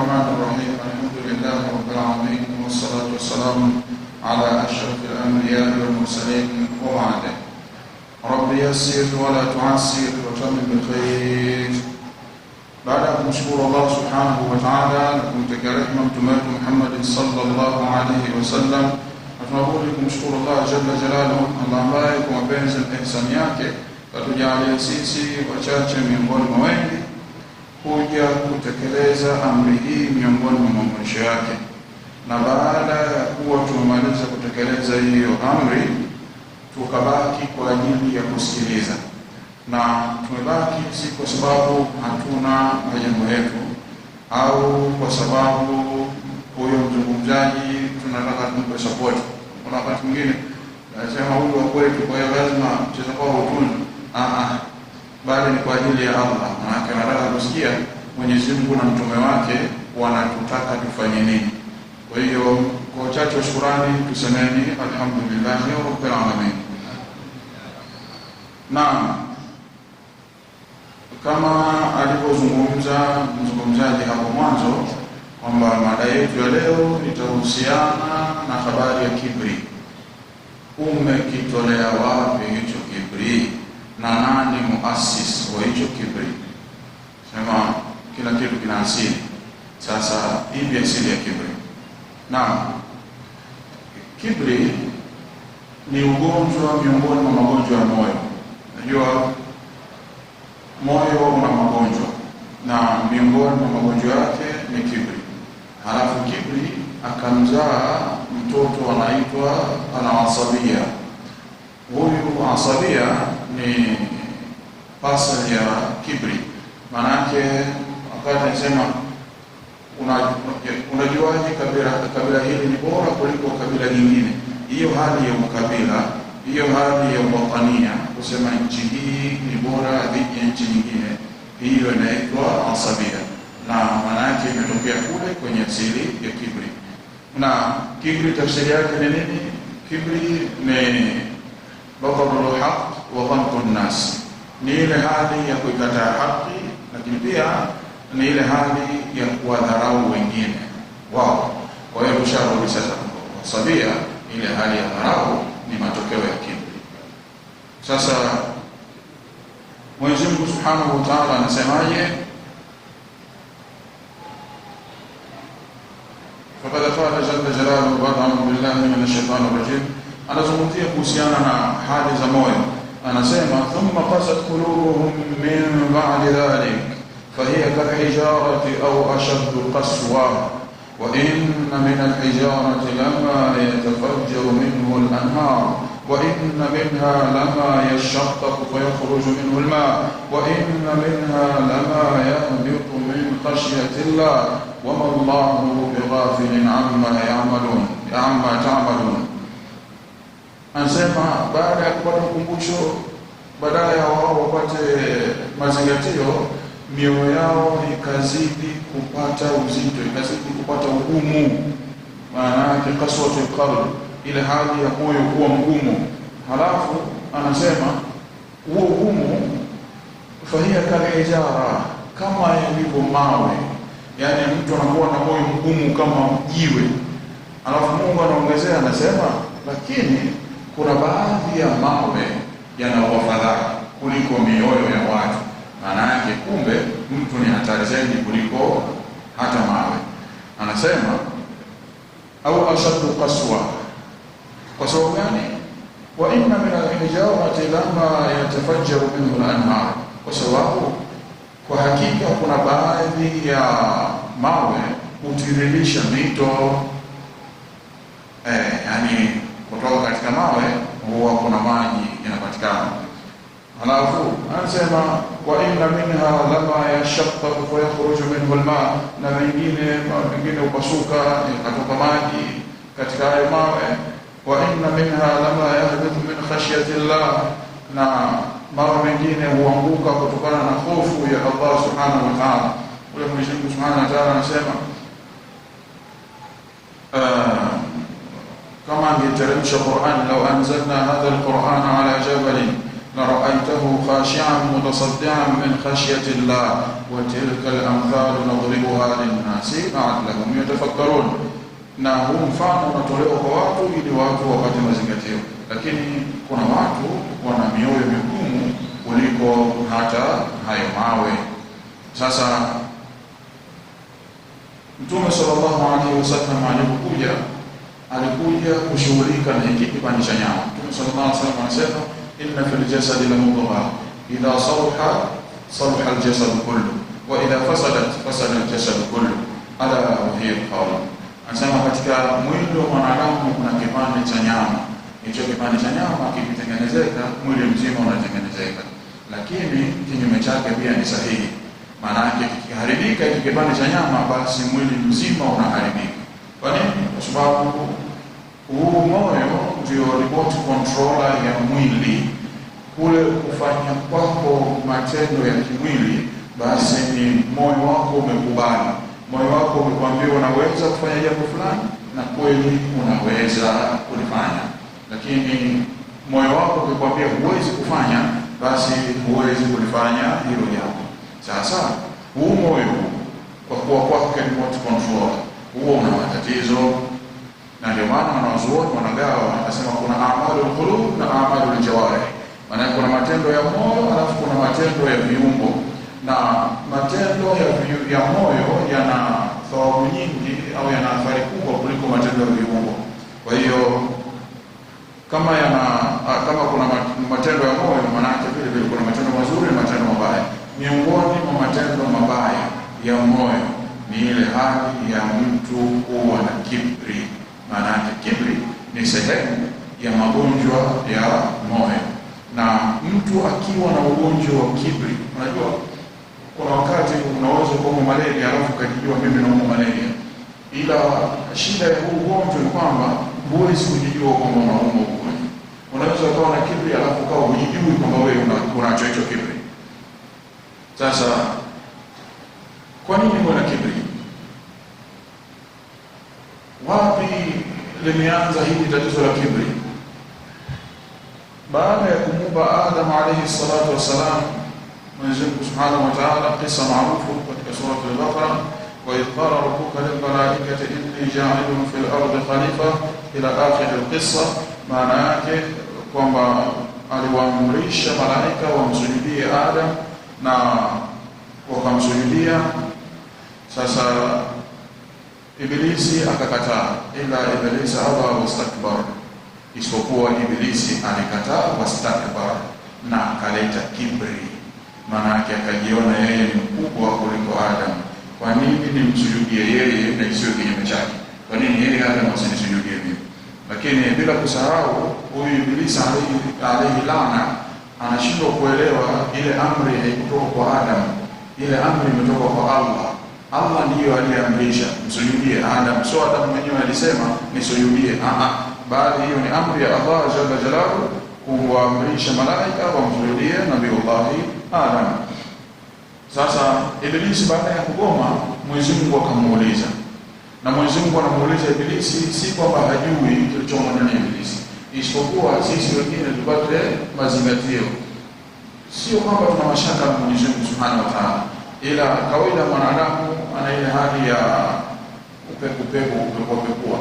الرحمن الرحيم. الحمد لله رب العالمين، والصلاة والسلام على أشرف الأنبياء والمرسلين، وبعد. رب يسر ولا تعسر وتمم بالخير. بعد أن نشكر الله سبحانه وتعالى لكم رحمة متمات محمد صلى الله عليه وسلم, tunarudi kumshukuru Allah jalla jalaluhu, Allah ambaye kwa mapenzi na ihsani yake katujalia sisi wachache miongoni mwa wengi kuja kutekeleza amri hii miongoni mwa maisha yake. Na baada ya kuwa tumemaliza kutekeleza hiyo amri, tukabaki kwa ajili ya kusikiliza. Na tumebaki si kwa sababu hatuna majengo yetu au kwa sababu huyo mzungumzaji tunataka tumpe support. Kuna wakati mwingine nasema huyu wa kwetu, kwa hiyo lazima mcheza kwa utundu. Bali ni kwa ajili ya Allah. Maana nataka kusikia Mwenyezi Mungu na mtume wake wanatutaka tufanye nini. Kwa hiyo kwa uchache wa shukrani tusemeni alhamdulillahi rabbil alamin. Naam, kama alivyozungumza mzungumzaji hapo mwanzo kwamba mada yetu ya leo itahusiana na habari ya kibri. Umekitolea wapi hicho kibri na nani muasisi wa hicho kibri? Sema kila kitu kina asili. Sasa ipi asili ya kibri? Naam, kibri ni ugonjwa miongoni mwa magonjwa ya moyo. Unajua moyo una magonjwa na miongoni mwa magonjwa yake ni kibri. Halafu kibri akamzaa mtoto anaitwa asabia. Huyu asabia ni pasal ya kibri. Manake wakati anasema unajuaje kabila hili ni bora kuliko kabila nyingine, hiyo hali ya ukabila, hiyo hali ya watania, kusema nchi hii ni bora dhidi ya nchi nyingine, hiyo inaitwa asabia. Na maana yake imetokea kule kwenye asili ya kibri. Na kibri tafsiri yake ni nini? Kibri ni batarul haq wa ghamtun nas, ni ile hali ya kuikataa haki, lakini pia ni ile hali ya kuwadharau wengine wao. Kwa hiyo tusharudi sasa sabia, ile hali ya dharau ni matokeo ya kibri. Sasa Mwenyezi Mungu Subhanahu wa Ta'ala anasemaje? Faqad qala jalla jalaluhu ba'da a'udhu billahi minash shaitanir rajim. Anazungumzia kuhusiana na hali za moyo. Anasema thumma qasat qulubuhum min ba'di dhalik fahiya kalhijarati aw ashaddu qaswa wa inna min alhijarati lama yatafajjaru minhu al-anhar wa inna minha lama yashaqqaqu fayakhruju minhu al-ma' wa inna minha lama yahbitu min khashyati Allah wa ma Allahu bighafilin amma ta'malun. Anasema baada ya kupata ukumbusho, badala ya wao wapate mazingatio, mioyo yao ikazidi kupata uzito, ikazidi kupata ugumu. Maana yake kaswatul qalb, ile hali ya moyo kuwa mgumu. Halafu anasema huo ugumu fahia kalhijara, kama yalivyo mawe. Yani mtu anakuwa na moyo mgumu kama jiwe. Halafu Mungu anaongezea anasema, lakini kuna baadhi ya mawe yanawafadhali kuliko mioyo ya watu. Maana yake kumbe mtu ni hatari zaidi kuliko hata mawe. Anasema au ashaddu qaswa. Kwa sababu gani? Wa inna min al-hijarati lama yatafajjaru minhu al-anhar. Kwa sababu kwa hakika kuna baadhi ya mawe hutiririsha mito. Yani kutoka katika mawe huwa kuna maji yanapatikana. Halafu anasema wa inna minha lama yashaqqaqu fa yakhruju minhu al-ma', na mengine upasuka yakatoka maji katika hayo mawe. Wa inna minha lama yahbitu min khashyati Allah, na mawe mengine huanguka kutokana na hofu ya Allah Subhanahu wa Ta'ala. Ule Mwenyezi Mungu Subhanahu wa Ta'ala anasema kama angeteremsha Qur'an, law anzalna hadha al-Qur'ana ala jabalin لرأيته خاشعا متصدعا من خشية الله وتلك الأمثال نضربها للناس لعلهم يتفكرون. Na huu mfano unatolewa kwa watu ili watu wapate mazingatio, lakini kuna watu wana mioyo migumu kuliko hata hayo mawe. Sasa Mtume sallallahu alaihi wasallam alikuja kushughulika na hiki kipande cha nyama. Mtume sallallahu alaihi wasallam anasema inna fil jasadi la mudghah idha salaha salaha al jasad kullu wa idha fasadat fasada al jasad kullu ala wa hiya al-qalb. Anasema katika mwili wa mwanadamu kuna kipande cha nyama. Hicho kipande cha nyama kikitengenezeka, mwili mzima unatengenezeka. Lakini kinyume chake pia ni sahihi. Maana yake kikiharibika hiki kipande cha nyama, basi mwili mzima unaharibika. Kwa nini? Kwa sababu huu moyo ndio remote controller ya mwili. Kule kufanya kwako matendo ya kimwili, basi ni moyo wako umekubali. Moyo wako umekwambia unaweza kufanya jambo fulani, na kweli unaweza kulifanya. Lakini moyo wako ukikwambia huwezi kufanya, basi huwezi kulifanya hilo jambo. Sasa huu moyo kwa kuwa kwake remote control, huo una matatizo. Na ndio maana wanazuoni wanagawa, wanasema kuna a'malul qulub na a'malul jawarih. Maana kuna matendo ya moyo alafu kuna matendo ya viungo. Na matendo ya moyo yana thawabu nyingi au yana athari kubwa kuliko matendo ya viungo. Kwa hiyo kama kuna matendo ya moyo, maana yake vile vile kuna matendo mazuri na matendo mabaya. Miongoni mwa matendo mabaya ya moyo ni ile hali ya mtu kuwa na kibri. Maana yake kibri ni sehemu ya magonjwa ya moyo. Na mtu akiwa na ugonjwa wa kibri, unajua kuna wakati unaweza kuumwa malaria alafu ukajijua mimi naumwa malaria. Ila shida ya huu ugonjwa ni kwamba huwezi kujijua kwamba unaumwa ugonjwa. Unaweza kuwa na kibri alafu ukawa hujijui kwamba wewe unacho hicho kibri. Sasa kwa nini kuna kibri? Wapi limeanza hili tatizo la kibri? Baada ya kumuumba Adam alayhi salatu wassalam, Mwenyezi Mungu Subhanahu wa Ta'ala, kisa maarufu katika sura al-Baqara, wa idh qala rabbuka lil malaikati inni ja'ilun fil ardi khalifa ila akhir al-qissa. Maana yake kwamba aliwaamrisha malaika wamsujudie Adam na wakamsujudia. Sasa Ibilisi akakataa, ila Ibilisi aba wastakbar, isipokuwa Ibilisi alikataa, wastakbar, na akaleta kibri. Maana yake akajiona yeye ni mkubwa kuliko Adam. Kwa nini nimsujudie yeye na isiwe kinyume chake? Kwa nini yeye Adam asinisujudie mimi? Lakini bila kusahau huyu Ibilisi alayhi laana anashindwa kuelewa ile amri haikutoka kwa Adam. Ile amri imetoka kwa Allah. Allah ndiyo aliyeamrisha msujudie Adam. Sio Adam mwenyewe alisema nisujudie. Bali hiyo ni amri ya Allah jalla jalaluhu kuamrisha malaika wamsujudie Nabiiullah Adam. Sasa Ibilisi baada ya kugoma, Mwenyezi Mungu akamuuliza. Na Mwenyezi Mungu anamuuliza Ibilisi si kwamba hajui kilichomo ndani ya Ibilisi, isipokuwa sisi wengine tupate mazingatio. Sio kwamba tuna mashaka na Mwenyezi Mungu Subhanahu wa Ta'ala, ila kawaida mwanadamu ana ile hali ya upekua.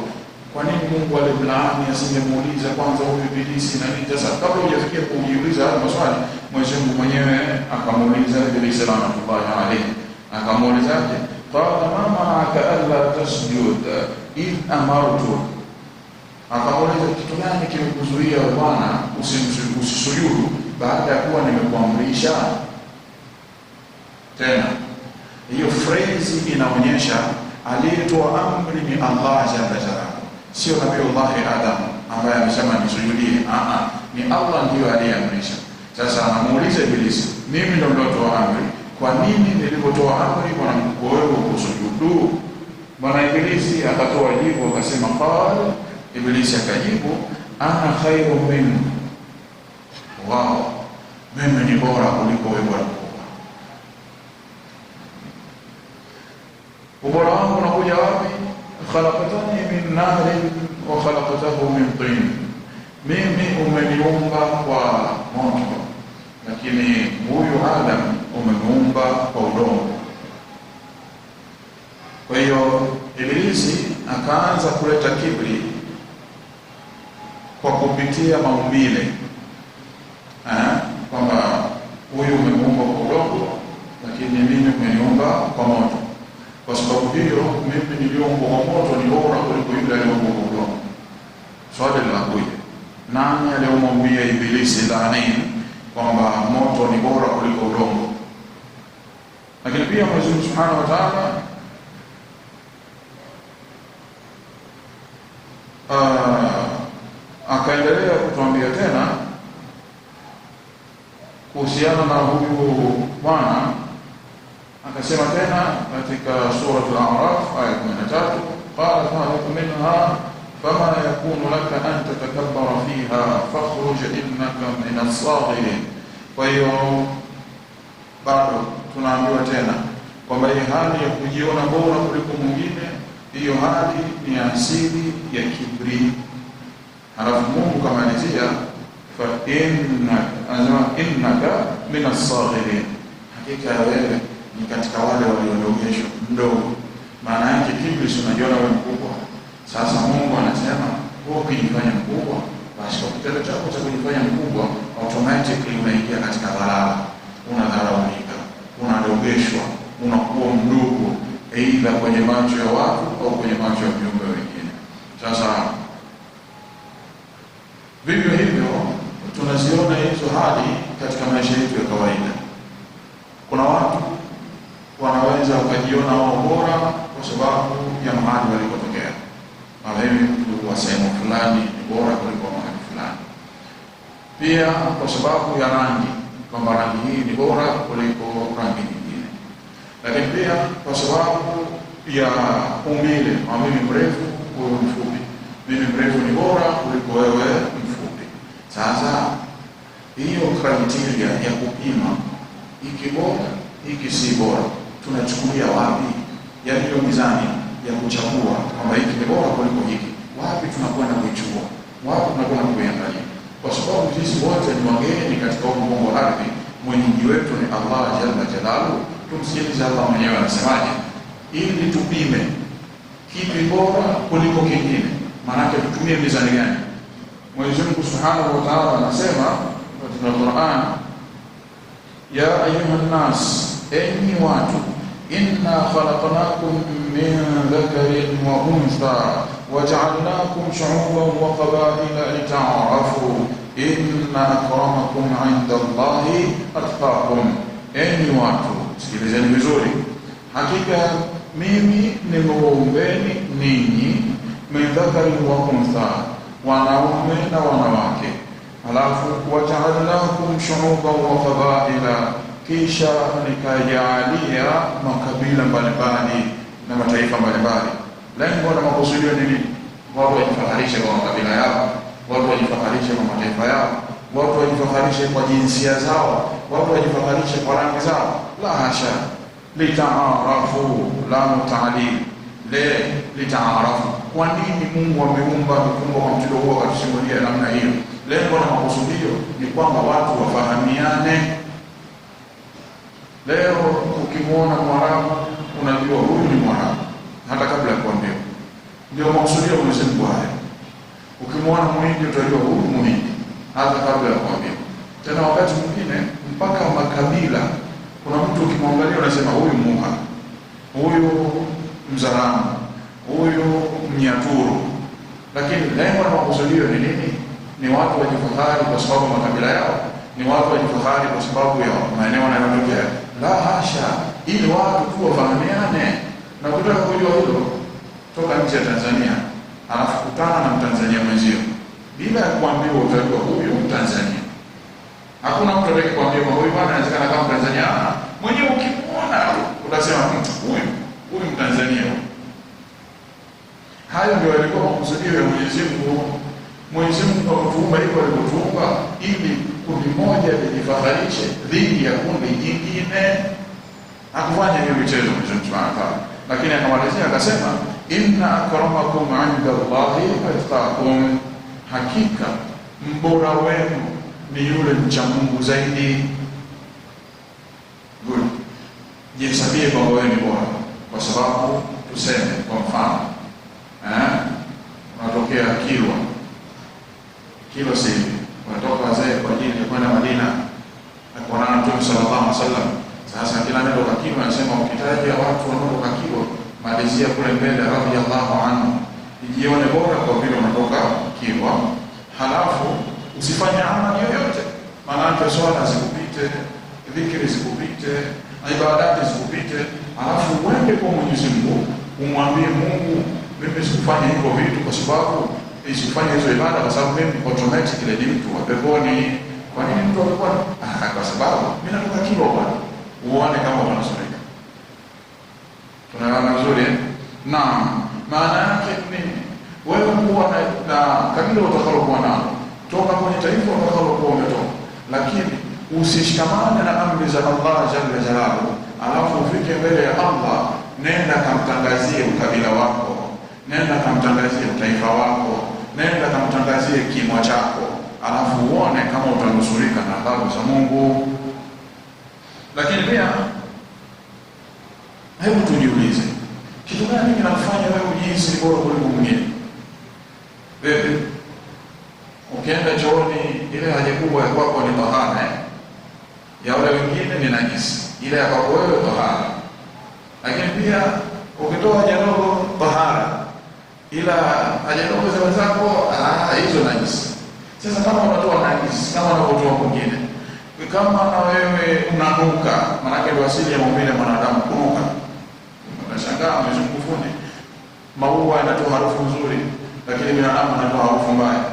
Kwa nini Mungu alimlaani asingemuuliza kwanza huyu Ibilisi na nini? Sasa kabla hujafikia kujiuliza haya maswali, Mwenyezi Mungu mwenyewe akamuuliza Ibilisi rahmatullahi alayhi. Akamuulizaje? Qala ma ma'aka alla tasjud id amartu. Akamuuliza kitu gani kimekuzuia Bwana usisujudu baada ya kuwa nimekuamrisha? Tena hiyo phrase inaonyesha aliyetoa amri ni Allah jalla jalaluhu, sio Nabiiullah Adam ambaye amesema nisujudie. Ni Allah ndiyo aliyeamrisha. Sasa anamuuliza Ibilisi, mimi ndio nilotoa amri, kwa nini nilipotoa amri kwa wewe kusujudu? Bwana Ibilisi akatoa jibu akasema, qala, Ibilisi akajibu, ana khairu minhu. Wao, mimi ni bora kuliko wewe Bwana. Ubora wangu unakuja wapi? Khalaqtani min narin wa khalaqtahu min tin. Mimi umeniumba kwa moto lakini huyu Adam umemuumba kwa udongo. Kwa hiyo Ibilisi akaanza kuleta kibri kwa kupitia maumbile, kwamba huyu umemuumba kwa udongo, lakini mimi umeniumba kwa moto. Kwa sababu hiyo mimi niliumbwa kwa moto ni bora kuliko yule aliyeumbwa kwa udongo. Swali linakuja, nani aliyemwambia Ibilisi laani kwamba moto ni bora kuliko udongo? Lakini pia Mwenyezi Mungu Subhanahu wa Ta'ala akaendelea kutuambia tena kuhusiana na huyu bwana, akasema tena katika sura Al-A'raf aya 13, qala fa'akum minha fama yakunu laka an tatakabbara fiha fakhruj innaka min as-saghirin. Kwa hiyo bado tunaambiwa tena kwamba hii hali ya kujiona bora kuliko mwingine, hiyo hali ni asili ya kibri. Halafu Mungu kamalizia fa innaka min as-saghirin, hakika wewe ni katika wale waliodogeshwa mdogo. Maana yake kibri, unajiona wewe mkubwa. Sasa Mungu anasema wewe ukijifanya mkubwa, basi kwa kitendo chako cha kujifanya mkubwa automatically unaingia katika dhalala, unadharaulika, unadogeshwa, unakuwa mdogo, aidha kwenye macho ya watu au kwenye macho ya viumbe wengine. Sasa vivyo hivyo tunaziona hizo hali katika maisha yetu ya kawaida. Kuna watu wanaweza wakajiona wao bora kwa sababu ya mahali walikotokea. Mimi mtu wa sehemu fulani ni bora kuliko mahali fulani. Pia kwa sababu ya rangi, kwamba rangi hii ni bora kuliko rangi nyingine. Lakini pia kwa sababu ya umbile, mimi mrefu, wewe mfupi. Mimi mrefu ni bora kuliko wewe mfupi. Sasa hiyo criteria ya kupima hiki bora, hiki si bora, tunachukulia wapi? Yaani hiyo mizani ya kuchagua kwamba hiki ni bora kuliko hiki, wapi tunakwenda kuichukua? Wapi tunakwenda kuiangalia? Kwa sababu sisi wote ni wageni katika ulimwengu wa ardhi. Mwenyeji wetu ni Allah Jalla Jalaluhu. Tumsikilize Allah mwenyewe anasemaje, ili tupime kipi bora kuliko kingine. Maana yake tutumie mizani gani? Mwenyezi Mungu Subhanahu wa Ta'ala anasema katika Qur'an, ya ayuhan nas, enyi watu, inna khalaqnakum min dhakarin wa untha waja'alnakum shu'uban wa qabaila lita'arafu inna akramakum 'inda Allahi atqakum. Enyi watu, sikilizeni vizuri, hakika mimi nimewaumbeni ninyi min dhakarin wa untha, wanaume na wanawake, halafu waja'alnakum shu'uban wa qabaila, kisha nikajalia makabila mbalimbali na mataifa mbalimbali. Lengo na makusudio ni nini? Watu wajifaharishe kwa makabila yao, watu wajifaharishe kwa mataifa yao, watu wajifaharishe kwa jinsia zao, watu wajifaharishe kwa rangi zao? La hasha. Litaarafu, la mutaalil, litaarafu. Kwa nini Mungu ameumba viumbe kwa mtindo huo, akatusimulia namna hiyo? Lengo na makusudio ni kwamba watu wafahamiane. Leo ukimwona Mwarabu unajua huyu ni Mwarabu hata kabla ya kuambiwa. Ndio makusudio ya Mwenyezi Mungu haya. Ukimwona Muhindi utajua huyu Muhindi hata kabla ya kuambiwa. Tena wakati mwingine mpaka makabila, kuna mtu ukimwangalia unasema huyu Muha, huyu Mzaramo, huyu Mnyaturu. Lakini lengo na makusudio ni nini? Ni watu wajifahari kwa sababu makabila yao, ni watu wajifahari kwa sababu ya maeneo wanayotokea? La hasha, ili watu tu wafahamiane. Na kutaka kujua hilo, toka nchi ya Tanzania, alafu kutana na Mtanzania mwenzio, bila ya kuambiwa utajua huyu Mtanzania. Hakuna mtu atakaye kuambia kwa huyu bwana anawezekana kama Mtanzania. Mwenyewe ukimwona utasema huyu Mtanzania. Hayo ndio yalikuwa makusudio ya Mwenyezi Mungu. Mwenyezi Mungu ametuumba hivyo alivyotuumba, ili kundi moja lijifaharishe dhidi ya kundi jingine. Hakufanya hiyo michezo Mwenyezi Mungu Subhanahu wa Ta'ala. Lakini akamalizia akasema, inna akramakum 'inda Allahi atqakum, hakika mbora wenu ni yule mcha Mungu zaidi. jihesabie kwamba wewe ni bora, kwa sababu tuseme kwa mfano unatokea Kilwa sisi wanatoka wazee kwa ajili ya kwenda Madina na kuonana na Mtume sallallahu alaihi wasallam. Sasa kila neno kwa Kilwa anasema ukitaja watu wanaotoka Kilwa, malizia kule mbele radhiyallahu anhu, ijione bora kwa vile unatoka Kilwa. Halafu usifanye amali yoyote, maana yake swala zikupite, dhikri zikupite, ibadati zikupite, halafu uende kwa Mwenyezi Mungu umwambie Mungu, mimi sikufanya hivyo vitu kwa sababu isifanye hizo ibada kwa sababu mimi automatically ni mtu wa peponi. Kwa nini mtu wa peponi? Kwa sababu mimi natoka Kilwa bwana. Uone kama unasomeka. Tunaelewana vizuri eh? Naam. Maana yake ni wewe kuwa na kabila utakalokuwa nalo, toka kwenye taifa utakalokuwa umetoka, lakini usishikamane na amri za Allah jalla jalaluhu, alafu ufike mbele ya Allah, nenda kamtangazie ukabila wako, nenda kamtangazie utaifa wako, nenda kamtangazie kimwa chako, alafu uone kama utanusurika na adhabu za Mungu. Lakini pia hebu tujiulize, kitu gani kinakufanya wewe ujihisi bora kuliko mwingine? Wewe ukienda chooni, ile haja kubwa ya kwako ni tahara, ya wale wengine ni najisi, ile ya kwako wewe tahara. Lakini pia ukitoa haja ndogo tahara, ila haja ndogo za wenzako hizo najisi. Sasa kama unatoa najisi, kama unatoa mwingine, kama na wewe unanuka, maana ndio asili ya maumbile mwanadamu kunuka. Unashangaa mzungufundi, maua yanatoa harufu nzuri, lakini binadamu anatoa harufu mbaya.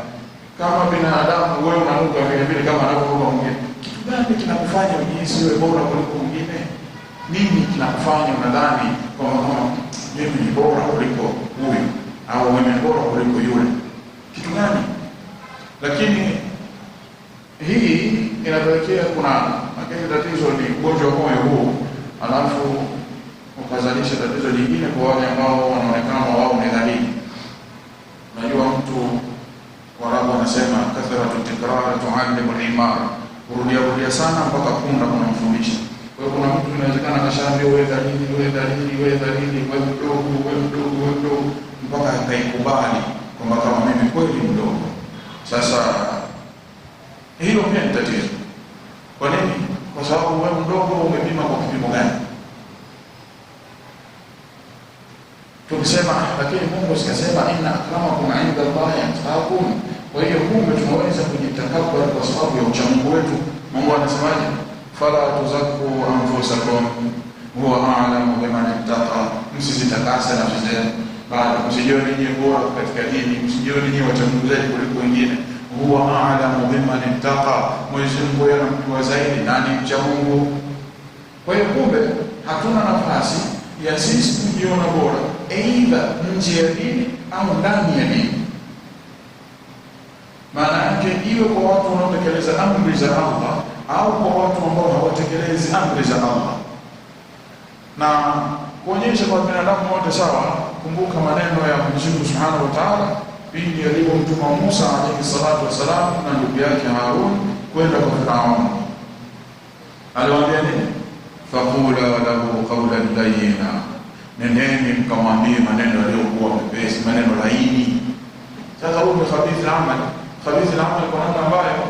Kama binadamu wewe unanuka vile vile kama anavyonuka mwingine, kitu gani kinakufanya ujihisi wewe bora kuliko mwingine? Nini kinakufanya unadhani kwamba mimi ni bora kuliko huyu au mimi ni bora kuliko yule? Kitu gani? Lakini hii inapelekea kuna tatizo ni ugonjwa wa moyo huu, alafu ukazalisha tatizo lingine kwa wale ambao wanaonekana wao ni dhalili. Unajua mtu Waarabu wanasema kathratu tikrar tuallimu al-imar, kurudia sana mpaka punda kunamfundisha. Kwa hiyo kuna mtu inawezekana kashaambia wewe dhalili, wewe mdogo, mpaka akaikubali kwamba kama mimi kweli mdogo. Sasa hilo pia ni tatizo. Kwa nini? Kwa sababu wewe mdogo umepima kwa kipimo gani? Tukisema lakini Mungu sikasema inna akramakum inda Allahi atqakum. Kwa hiyo kumbe tunaweza kujitakabari kwa sababu ya uchamungu wetu. Mungu anasemaje? Fala tuzakku anfusakum huwa a'lamu biman ittaqa. Msizitakase nafsi zenu, bali msijione nyinyi bora katika dini, msijione nyinyi wachamungu zaidi kuliko wengine. Huwa a'lamu biman ittaqa, Mwenyezi Mungu anamjua zaidi nani mcha Mungu. Kwa hiyo kumbe hatuna nafasi ya sisi kujiona bora aidha nje ya dini au ndani ya dini. Maana yake iwe kwa watu wanaotekeleza amri za Allah au kwa watu ambao hawatekelezi amri za Allah. Na kuonyesha kwa binadamu wote sawa, kumbuka maneno ya Mwenyezi Mungu Subhanahu wa Ta'ala pindi alipomtuma Musa alayhi salatu wasalam na ndugu yake Harun kwenda kwa Firaun. Aliwaambia nini? Faqula lahu qawlan layyina, nendeni mkamwambie maneno yaliyokuwa mepesi, maneno laini. Sasa huyu ni khabith al-amal kwa namna ambayo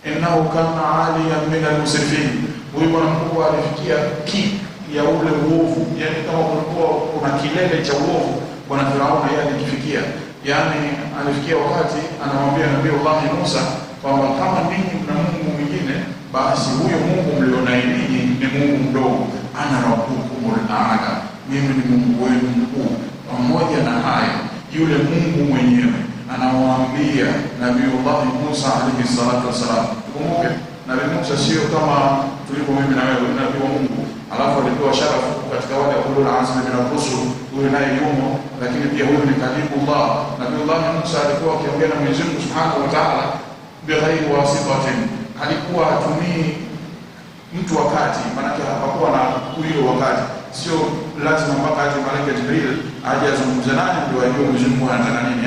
innahu kana aliyan min al-musrifin. Huyu bwana mkubwa alifikia ya ule uovu, yani kama kulikuwa kuna kilele cha uovu bwana Firaun yeye alikifikia. Yani alifikia wakati anamwambia Nabii Allah Musa kwamba kama ninyi mna Mungu mwingine, basi huyo Mungu mlionaye ninyi ni Mungu mdogo. Ana rabbukumul aala, mimi ni Mungu wenu mkuu. Pamoja na hayo, yule Mungu mwenyewe anamwambia Nabii Allah Musa alayhi salatu wasalam. Kumbuke Nabii Musa sio kama tulipo mimi na wewe, ni nabii wa Mungu, alafu alipewa sharafu katika wale ulul azmi min ar-rusul, huyu naye yumo, lakini pia huyu ni kalimullah. Nabii Allah Musa alikuwa akiongea na Mwenyezi Mungu Subhanahu wa Ta'ala bighairi wasitatin, alikuwa hatumii mtu wakati, maana hapakuwa na huyo wakati, sio lazima mpaka aje malaika Jibril aje azungumze naye ndio ajue Mwenyezi Mungu anataka nini.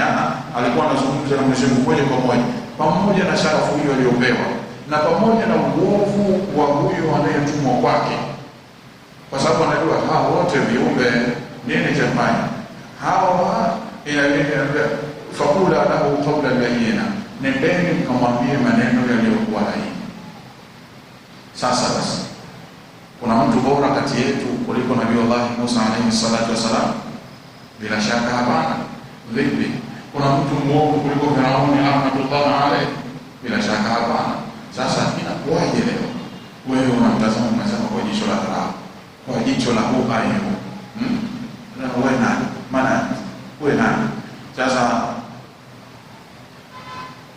Alikuwa anazungumza na Mwenyezi Mungu moja kwa moja, pamoja na sharafu hiyo aliyopewa. na pamoja na uovu wa huyo anayetumwa kwake, kwa sababu anajua hao wote viumbe nini jamani, hawa inabidi fakula lahu qawla bayyina, nendeni mkamwambie maneno yaliyokuwa laini. Sasa basi, kuna mtu bora kati yetu kuliko Nabii Allah Musa alayhi salatu wasalam? Bila shaka hapana. Vipi? Kuna mtu mwovu kuliko Firauni rahmatullah alayhi? Bila shaka hapana. Sasa inakuwaje leo wewe unamtazama unasema kwa jicho la dharau, kwa jicho la ubayo? Na wewe nani? Maana wewe nani? Sasa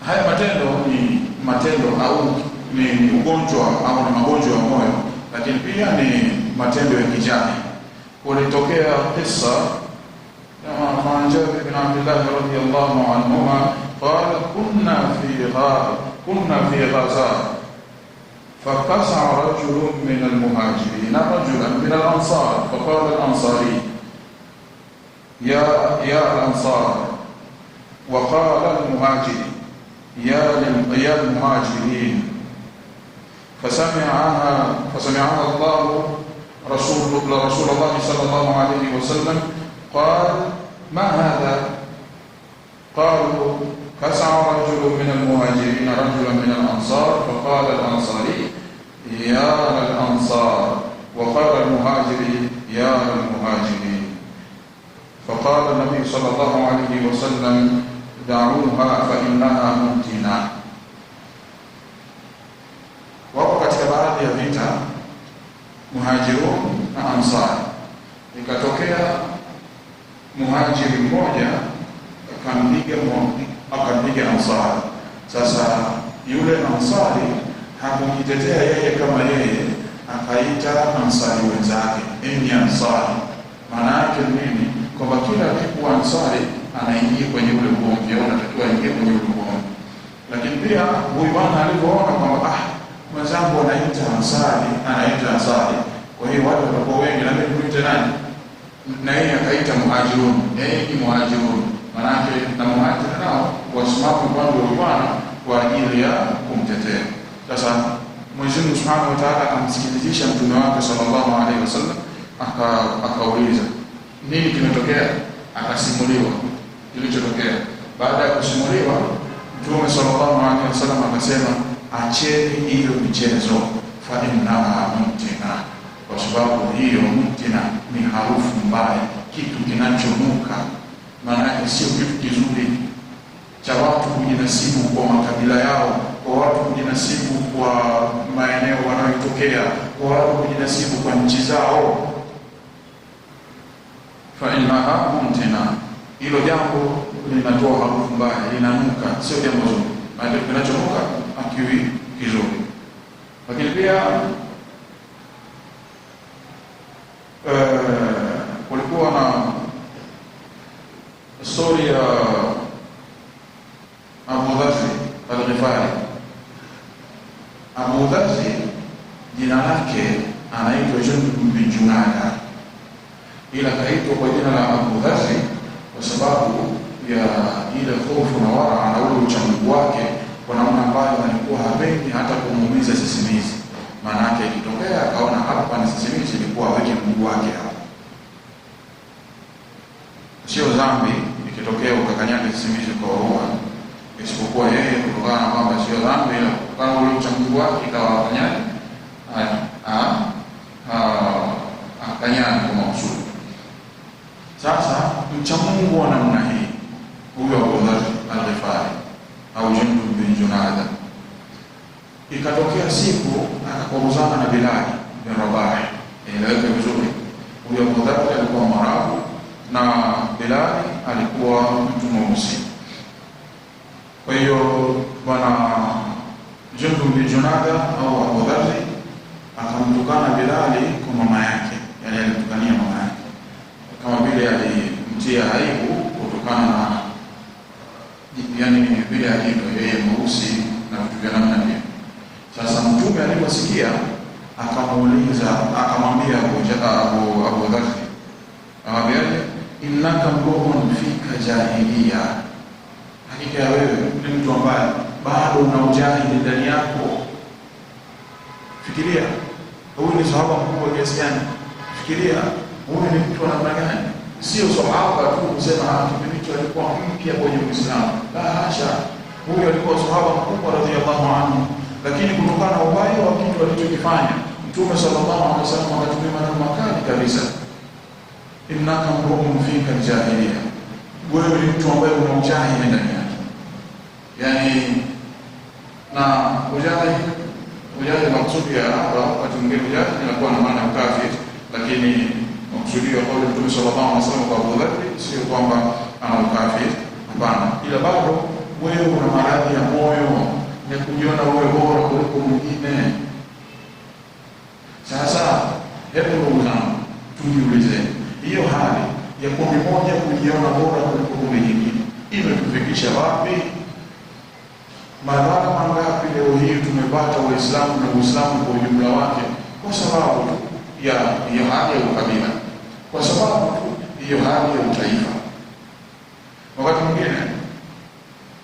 haya matendo ni matendo au ni ugonjwa au na magonjwa ya moyo, lakini pia ni matendo ya kijani. Kulitokea kisa مع جابر بن عبد الله رضي الله عنهما قال كنا في غزاة فقسع رجل من المهاجرين رجلا من الأنصار فقال الأنصاري يا الأنصار، وقال المهاجر يا المهاجرين، فسمعها الله رسول الله صلى الله عليه وسلم قال ما هذا؟ قالوا كسع رجل من المهاجرين رجلا من الأنصار فقال الأنصاري يا الأنصار، وقال المهاجري يا المهاجرين. فقال النبي صلى الله عليه وسلم دعوها فإنها منتنة. Wako katika baadhi ya vita Muhajirun na Ansari, ikatokea muhajiri mmoja akampiga Ansari. Sasa yule Ansari hakujitetea yeye kama yeye, akaita Ansari wenzake, enyi Ansari. Maana yake nini? Kwamba kila siku Ansari anaingia kwenye ule ugomvi, anatakiwa aingie kwenye ule ugomvi. Lakini pia huyu bwana alipoona kwamba mwenzangu anaita Ansari, kwa hiyo watu watakuwa wengi na mimi niite nani? Na yeye akaita Muhajirun, ni Muhajirun. Maana yake na Muhajirun nao wasimama upande wa bwana kwa ajili ya kumtetea. Sasa Mwenyezi Mungu Subhanahu wa Ta'ala akamsikilizisha mtume wake sallallahu alaihi wasallam, akauliza nini kimetokea? Akasimuliwa kilichotokea. Baada ya kusimuliwa, mtume sallallahu alaihi wasallam akasema, acheni hiyo michezo, fa innaha muntina, kwa sababu hiyo muntina ni harufu mbaya, kitu kinachonuka. Maana yake sio kitu kizuri cha watu kujinasibu kwa makabila yao, kwa watu kujinasibu kwa maeneo wanayotokea, kwa watu kujinasibu kwa nchi zao. Fa innaha muntina, hilo jambo linatoa harufu mbaya, linanuka, sio jambo zuri. Maana kinachonuka akiwi kizuri. Lakini pia kulikuwa na story ya Abu Dharr al-Ghifari. Abu Dharr jina lake anaitwa Jundub bin Junada, ila kaitwa kwa jina la Abu Dharr kwa sababu ya ile hofu na wara na ule uchamgu wake, kwa namna ambayo alikuwa hapendi hata kumuumiza sisimizi. Maana yake ikitokea akaona hapa ni sisimizi, ilikuwa aweke mguu wake hapo. Sio dhambi ikitokea ukakanyaga sisimizi kwa roho, isipokuwa yeye kutokana na kwamba sio dhambi, ila kama ule uchamgu wake ikawa kanyaga akanyaga kwa makusudi. Sasa mchamungu wa namna hii, huyo Abu Dharr al-Ghifari au Jundub bin Junada, ikatokea siku akakoruzana na Bilal bin Rabah. Inaeleweka vizuri, huyo Abu Dharr alikuwa Mwarabu na Bilal alikuwa mtu mweusi. Kwa hiyo bwana Jundub bin Junada au Abu Dharr akamtukana Bilal kwa mama yake, yani alimtukania mama yake kama vile alimtia aibu kutokana na vile alivyo yeye mweusi na vitu vya namna hiyo. Sasa mtume aliposikia akamwambia Abu Dharr, akamwambia innaka mru'un fika jahiliya, hakika wewe ni mtu ambaye bado una ujahili ndani yako, Fikiria huyu ni sahaba mkubwa kiasi gani? Fikiria huyu ni mtu wa namna gani? Sio sahaba tu kusema kipindi hicho alikuwa mpya kwenye Uislamu. La hasha, huyu alikuwa sahaba mkubwa radhiallahu anhu, lakini kutokana na ubaya wa kitu alichokifanya Mtume sallallahu alaihi wasallam akatumia maneno makali kabisa, innaka mru'un fika al-jahiliya, wewe ni mtu ambaye una ujahili ndani yake. Yani na ujahili maksudi ya wakati mwingine ujahili inakuwa na maana ya kafir, lakini maksudi ya kauli Mtume sallallahu alaihi wasallam kwa Abu Dharr sio kwamba ana ukafir, hapana, ila bado wewe una maradhi ya moyo ya kujiona wewe bora kuliko mwingine. Sasa hebu ndugu zangu tujiulize, hiyo hali ya kundi moja kujiona bora kuliko kundi nyingine imetufikisha wapi? Madhara mangapi leo hii tumepata Waislamu na Uislamu kwa ujumla wake kwa sababu ya hiyo hali ya ukabila, kwa sababu hiyo hali ya utaifa. Wakati mwingine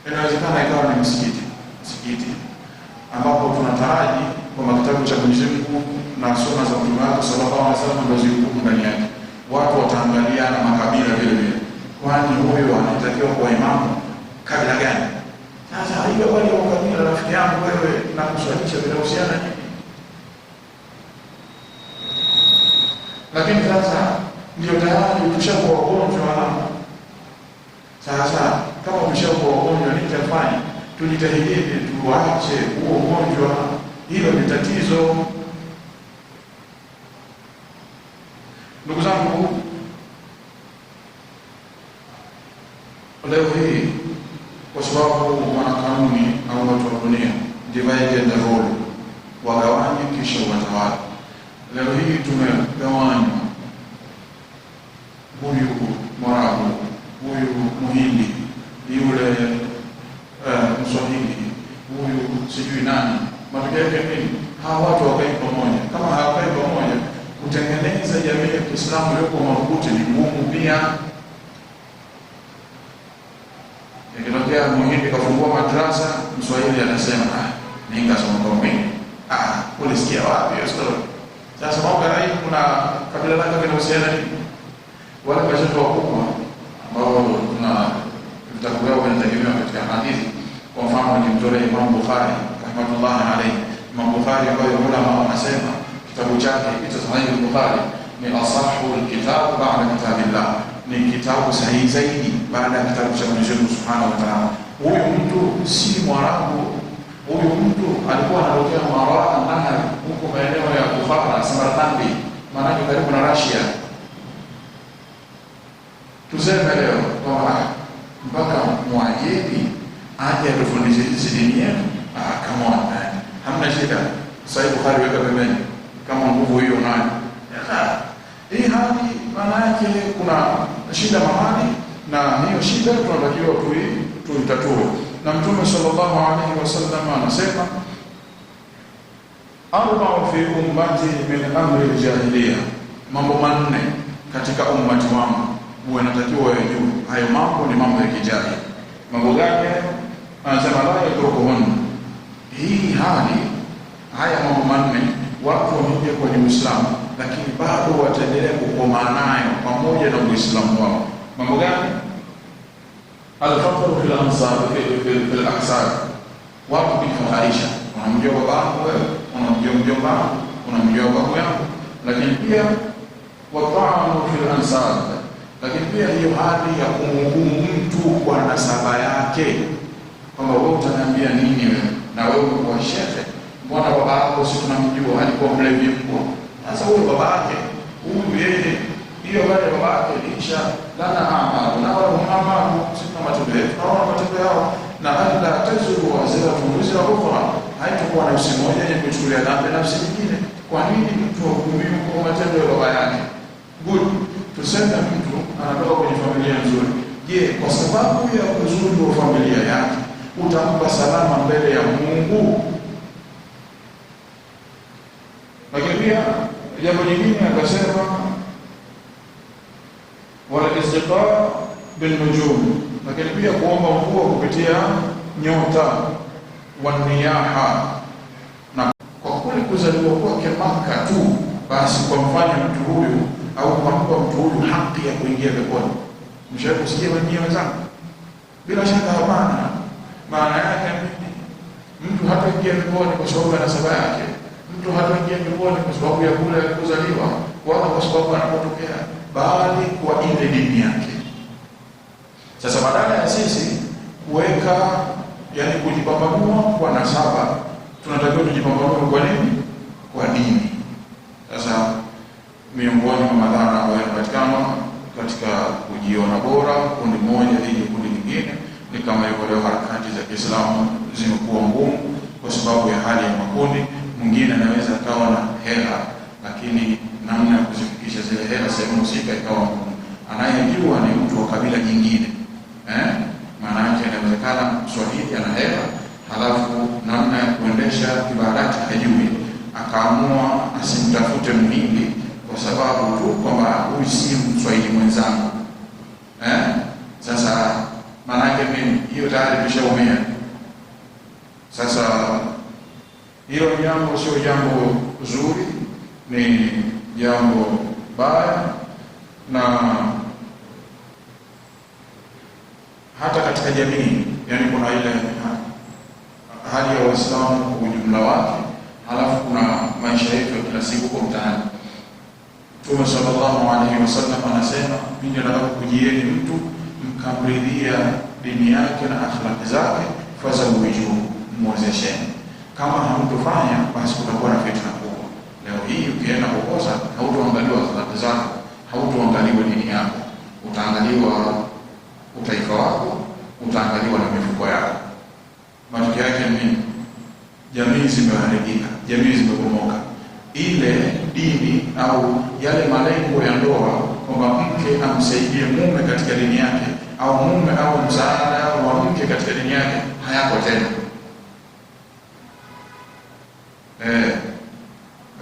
inawezekana ikawa ni msikiti ambapo tunataraji kwa kitabu cha Mwenyezi Mungu na sunna za Mtume wake sallallahu alaihi wasallam ndio ziko ndani yake, watu wataangaliana makabila vile vile, kwani huyo anatakiwa kuwa imamu kabila gani? Sasa hiyo wale wa kabila, rafiki yangu wewe, na kuswalisha bila uhusiano nini? Lakini sasa ndio tayari tushakuwa wagonjwa. Sasa kama tumeshakuwa wagonjwa, nini tafanya? Tujitahidi tuache huo ugonjwa, hilo ni tatizo. Ndugu zangu, leo hii kwa sababu wanakanuni au watu wa dunia divide and rule, wagawanye kisha watawala. Leo hii tumegawanywa, huyu Mwarabu, huyu Muhindi, yule Mswahili, huyu sijui nani. Matokeo yake nini? Hawa watu wakai pamoja. Kama hawakai pamoja, kutengeneza jamii ya Kiislamu iliyoko madhubuti ni ngumu pia. Ikitokea Muhindi kafungua madrasa, Mswahili anasema mimi ngasoma kwa mimi. Ulisikia wapi hiyo story? Sasa mambo ya rai, kuna kabila lake linahusiana nini? Wale mashaikh wakubwa ambao tuna vitabu vyao vinategemewa katika hadithi, kwa mfano ni mtolea Imam Bukhari rahmatullahi alayhi. Imam Bukhari ambaye ulama wanasema kitabu chake kitu Sahih al-Bukhari ni asahhul kitab ba'da kitabillah, ni kitabu sahihi zaidi baada ya kitabu cha Mwenyezi Mungu Subhanahu wa Ta'ala. Huyu mtu si Mwarabu, huyu mtu alikuwa anatokea Mara Nahar huko maeneo ya Bukhara, Samarkandi, maana karibu na Russia. Tuseme leo kwamba mpaka Mwajemi aje atufundishe hizi dini yetu, kama hamna shida. Sahih Bukhari weka pembeni kama nguvu hiyo nayo. Hii hali maana yake kuna shida mahali, na hiyo shida tunatakiwa tuitatue. Na Mtume sallallahu alaihi wasallam anasema arba'u fi ummati min amri al-jahiliya, mambo manne katika ummati wangu huwa natakiwa yajue. Hayo mambo ni mambo ya kijahili. Mambo gani? Anasema la yatrukuhun. Hii hali, haya mambo manne watu wameingia kwenye Uislamu lakini bado wataendelea kukoma nayo pamoja na Uislamu wao. Mambo gani? Al-faqr fil ansar fil ahsab, watu kujifaharisha. Unamjua babangu wewe, unamjua mjomba wangu, unamjua babu yangu. Lakini pia wata'anu fil ansab, lakini pia hiyo hali ya kumhukumu mtu kwa nasaba yake, kwamba wewe utaniambia nini wewe, na wewe kwa shehe, mbona baba yako si tunamjua alikuwa mlevi mkubwa? Sasa huyo baba yake, huyu yeye, hiyo baada baba yake insha lana na wao mama sisi matendo yetu na wao matendo yao, na hata tazuru wazira tunaweza ukhra, haitakuwa na nafsi moja yenye kuchukulia dhambi nafsi nyingine. Kwa nini mtu ahukumiwe kwa matendo ya baba yake? Good, tuseme mtu anatoka kwenye familia nzuri. Je, kwa sababu ya uzuri wa familia yake utampa salama mbele ya Mungu? Lakini pia jambo jingine akasema wala istiqa bil nujum, lakini pia kuomba mvua kupitia nyota wa niyaha, na kwa kule kuzaliwa kwake Makka tu basi kwa mfano mtu huyu au kumpa mtu huyu haki ya kuingia peponi. Mshawahi kusikia wenyewe wenzangu? Bila shaka hapana. Maana yake mtu hataingia peponi kwa sababu ya nasaba yake, mtu hataingia peponi kwa sababu ya kule kuzaliwa, wala kwa sababu anapotokea, bali kwa ile dini yake. Sasa badala ya sisi kuweka yani kujipambanua kwa nasaba, tunatakiwa tujipambanue kwa nini? Kwa dini. Sasa miongoni mwa madhara ambayo yanapatikana katika kujiona bora kundi moja dhidi ya kundi lingine ni kama hivyo, leo harakati za Kiislamu zimekuwa ngumu kwa sababu ya hali ya makundi. Mwingine anaweza akawa na hela, lakini namna ya kuzifikisha zile hela sehemu husika ikawa ngumu. Anayejua ni mtu wa kabila jingine, maana yake inawezekana Swahili ana hela, halafu namna ya kuendesha ibadati hajui, akaamua asimtafute Mhindi kwa sababu tu kwamba huyu si Mswahili mwenzangu. Sasa maana yake nini? Hiyo tayari tushaumia. Sasa hilo jambo sio jambo zuri, ni jambo baya, na hata katika jamii, yani kuna ile hali ya Waislamu kwa ujumla wake, halafu kuna maisha yetu ya kila siku kwa mtaani. Mtume sallallahu alaihi wasallam anasema, pindi atakapokujieni mtu mkamridhia dini yake na akhlaq zake, fazawijuhu, muozesheni. Kama hamtofanya basi kutakuwa na fitna kubwa. Leo hii ukienda kukosa, hautoangaliwa akhlaq zako, hautoangaliwa dini yako, utaangaliwa utaifa wako, utaangaliwa na mifuko yako. Matokeo yake ni jamii zimeharibika, jamii zimebomoka. Ile dini au yale malengo ya ndoa kwamba mke amsaidie mume katika dini yake, au mume au msaada wa mke katika dini yake, hayako tena.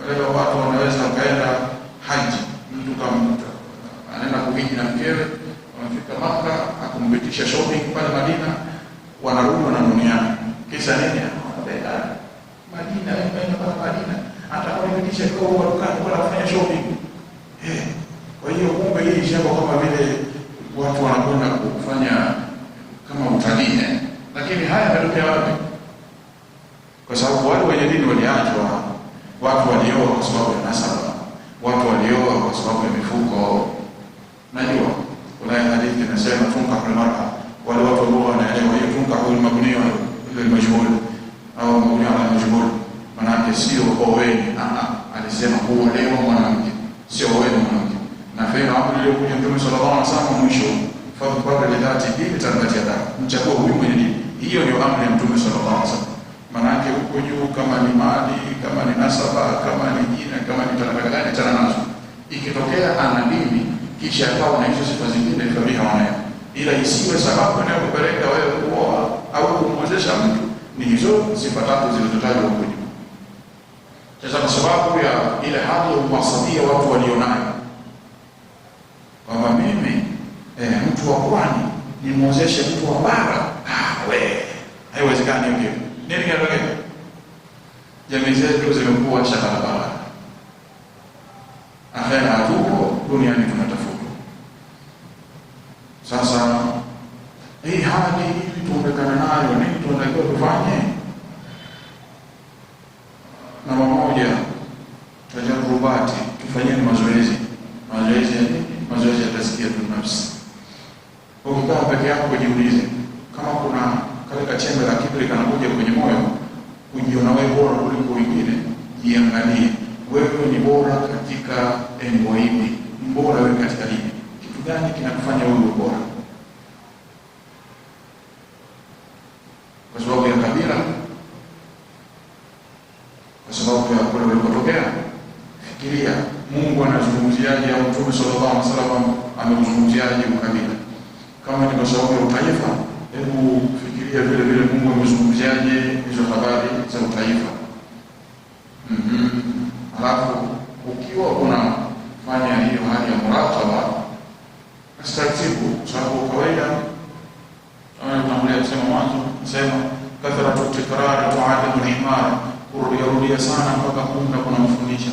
Leo watu wanaweza wakaenda haji, mtu kama anaenda kuhiji na mkewe, wanafika Makka, akumbitisha shopping pale Madina, wanarudi wananuniana. Kisa nini? Madina, kwenda pale Madina, hata kulipitisha kwa dukani kwa kufanya shopping. Kwa hiyo kumbe hii jambo kama vile watu wanakwenda kufanya kama utalii, lakini haya yanatokea wapi? Kwa sababu wale wenye dini waliachwa, watu walioa kwa sababu ya nasaba, watu walioa kwa sababu ya mifuko. Najua kuna hadithi inasema tunka kwa mara, wale watu ambao wanaelewa hiyo tunka kwa mabunio ile majhul au mabunio ala majhul, maana yake sio oweni. Alisema kuolewa mwanamke, sio oweni mwanamke. Na fena hapo ndio kuja Mtume sallallahu alaihi wasallam mwisho, fadhu kwa lidhati hii tabati ya damu, mchagua huyu mwenye dini. Hiyo ndio amri ya Mtume sallallahu alaihi wasallam. Maana yake huko juu, kama ni mali, kama ni nasaba, kama ni jina, kama ni talaka gani, tena nazo. Ikitokea ana dini kisha akawa na hizo sifa zingine, fabiha wanayo, ila isiwe sababu inayokupeleka wewe kuoa au kumwezesha mtu ni hizo sifa tatu zilizotajwa huko juu. Sasa kwa sababu ya ile hali ya uwasabia watu walionayo, kwamba mimi mtu wa pwani nimwozeshe mtu wa bara, haiwezekani hivyo. Nini kinatokea? Jamii zetu zimekuwa shabalabala. Akhera hatupo, duniani tunatafuta. Sasa hii hali tuondekana nayo, nini tunatakiwa tufanye? Namba moja, tajarubati, tufanyeni mazoezi. Mazoezi ya nini? Mazoezi ya tazkia binafsi. Ukikaa peke yako jiulize, kama kuna kale kachembe la kiburi kanakuja kwenye moyo, ujiona wewe bora kuliko wengine, jiangalie. Wewe ni bora katika engo hili, bora wewe katika hili. Kitu gani kinakufanya wewe bora? Kwa sababu ya kabila? Kwa sababu ya kule ulikotokea? Fikiria, Mungu anazungumziaje au Mtume sallallahu alaihi wasallam amezungumziaje ukabila? Kama ni kwa sababu ya utaifa, hebu fikiria vile vile Mungu amezungumziaje hizo habari za utaifa. Halafu ukiwa unafanya hiyo hali ya murataba, astatibu, sababu kawaida kama tunaangalia kusema mwanzo, nasema kathratu tikrari tu'adimu al-himar, kurudia sana mpaka kumda kuna mfundisha.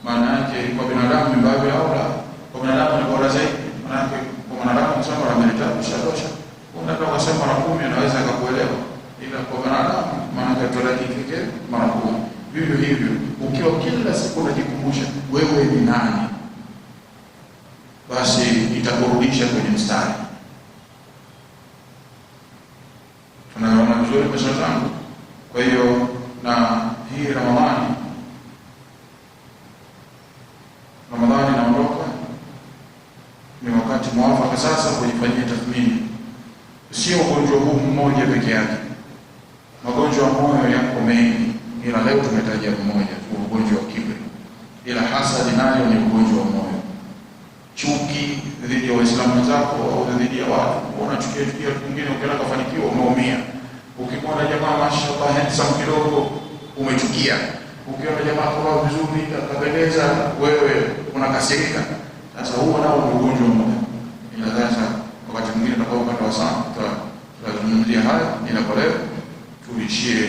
Maana yake kwa binadamu ni baadhi au la, kwa binadamu ni bora zaidi. Maana yake kwa binadamu kusema mara 3 kishatosha. Kuna kama kusema mara 10 anaweza akakuelewa. Ila kwa binadamu maana yake tutakike mara 10. Vivyo hivyo ukiwa kila siku unajikumbusha wewe ni nani, basi itakurudisha kwenye mstari. Tunaona vizuri pesa zangu. Kwa hiyo na hii Ramadhani inaondoka, ni wakati mwafaka sasa kujifanyia tathmini. Sio ugonjwa huu mmoja peke yake, magonjwa ya moyo yako mengi, ila leo tumetaja mmoja tu, ugonjwa wa kiburi. Ila hasadi nayo ni ugonjwa wa moyo. Chuki dhidi ya Waislamu wenzako au dhidi ya watu, unachukia mwingine ukiona kafanikiwa umeumia. Ukimwona jamaa mashallah handsome kidogo umechukia. Ukiona jamaa kwa vizuri akapendeza wewe unakasirika. Sasa huo nao ni ugonjwa mmoja. Ila sasa wakati mwingine tutakapopata sana tutazungumzia haya, ila kwa leo tuishie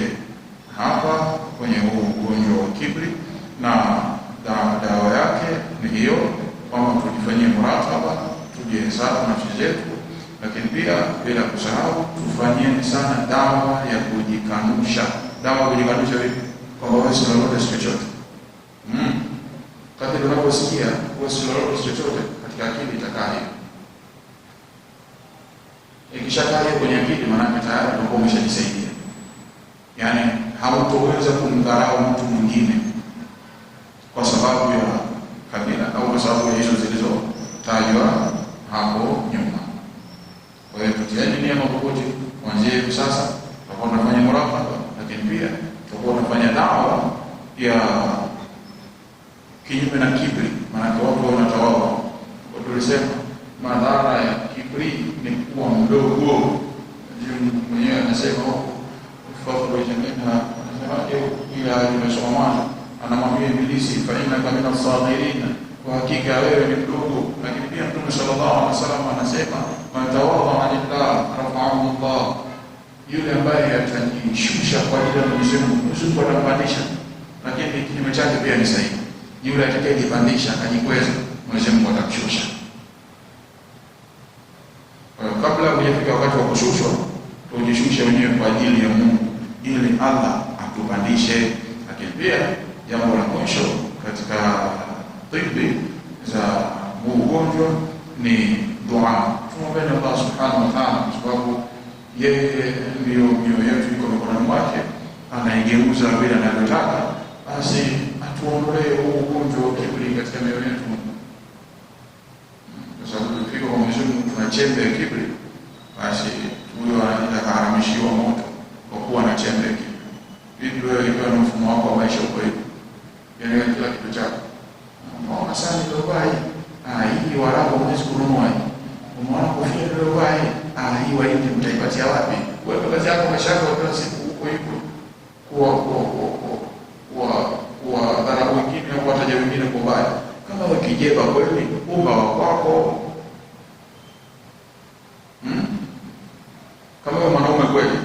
hapa kwenye huu ugonjwa wa kiburi, na dawa yake ni hiyo kwamba tujifanyie muraqaba, tujihesabu nafsi zetu, lakini pia bila kusahau tufanyeni sana dawa ya kujikanusha. Dawa ya kujikanusha vipi? Kwamba wewe si lolote si chochote. Kadri unaposikia wewe si lolote si chochote, katika akili itakaa hiyo. Ikishakaa hiyo kwenye akili, maana tayari utakuwa umeshajisaidia. Yaani hautoweza kumdharau mtu mwingine kwa sababu ya kabila au kwa sababu ya hizo zilizotajwa hapo nyuma. Kwa hiyo tutieni nia madhubuti kuanzia hivi sasa, tutakuwa tunafanya muraqaba, lakini pia tutakuwa tunafanya dawa ya kinyume na kibri. Maana watu wanatawadha. Kwa tulisema madhara ya kibri ni kuwa mdogo. Mwenyewe anasema fadhlu jamina, anasema ila nimesoma mwanzo, anamwambia Ibilisi fa innaka min as-saghirin, kwa hakika wewe ni mdogo. Lakini pia Mtume sallallahu alaihi wasallam anasema man tawadha lillah rafa'ahu Allah, yule ambaye atajishusha kwa ajili ya Mwenyezi Mungu atampandisha. Lakini kinyume chake pia ni sahihi, yule atakayejipandisha akajikweza, Mwenyezi Mungu atamshusha. Kabla hujafika wakati wa kushushwa, tujishushe wenyewe kwa ajili ya Mungu ili Allah atupandishe. Lakini pia jambo la mwisho katika tibi za ugonjwa ni dua. Tumwombe Allah subhanahu wa ta'ala, kwa sababu yeye ndio mioyo yetu iko mikononi mwake, anaigeuza vile anavyotaka. Basi atuondolee huu ugonjwa wa kiburi katika mioyo yetu, kwa sababu tukifika kwa Mwenyezi Mungu tuna chembe ya kiburi, basi huyo anaharamishiwa moto kwa kuwa na chembe ya kiburi. Vipi wewe ikiwa na mfumo wako wa maisha uko hivi, yaani kila kitu chako unaona sana ndio bai, hii warabu huwezi kununua hii, unaona kofia ndio bai, hii waende mtaipatia wapi? Wewe kazi yako mashaka kwa siku huko hivi kwa dharau wengine au wataja wengine kwa baya. Kama ukijeba kweli umma wako, kama wewe mwanaume kweli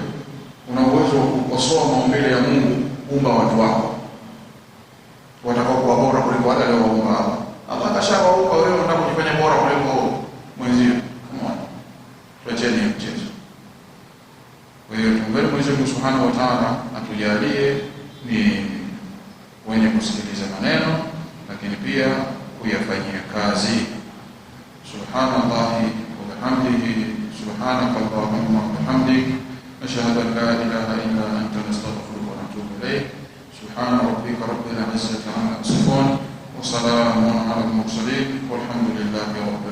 una uwezo wa kukosoa maumbile ya Mungu, umma watu wako watakao kuwa bora kuliko wale walioumba hapa. Allah kashawaumba wewe, unataka kujifanya bora kuliko mwenzio. Come on, tuacheni mchezo. Kwa hiyo tuombe Mwenyezi Mungu Subhanahu wa Ta'ala atujalie ni wenye kusikiliza maneno, lakini pia kuyafanyia kazi. Subhanallahi wa bihamdihi, subhanaka Allahumma wa bihamdik, ashhadu an la ilaha illa anta, nastaghfiruka wa natubu ilayk. Subhana rabbika rabbil izzati amma yasifun wa salamun ala al-mursalin walhamdulillahi rabbil alamin.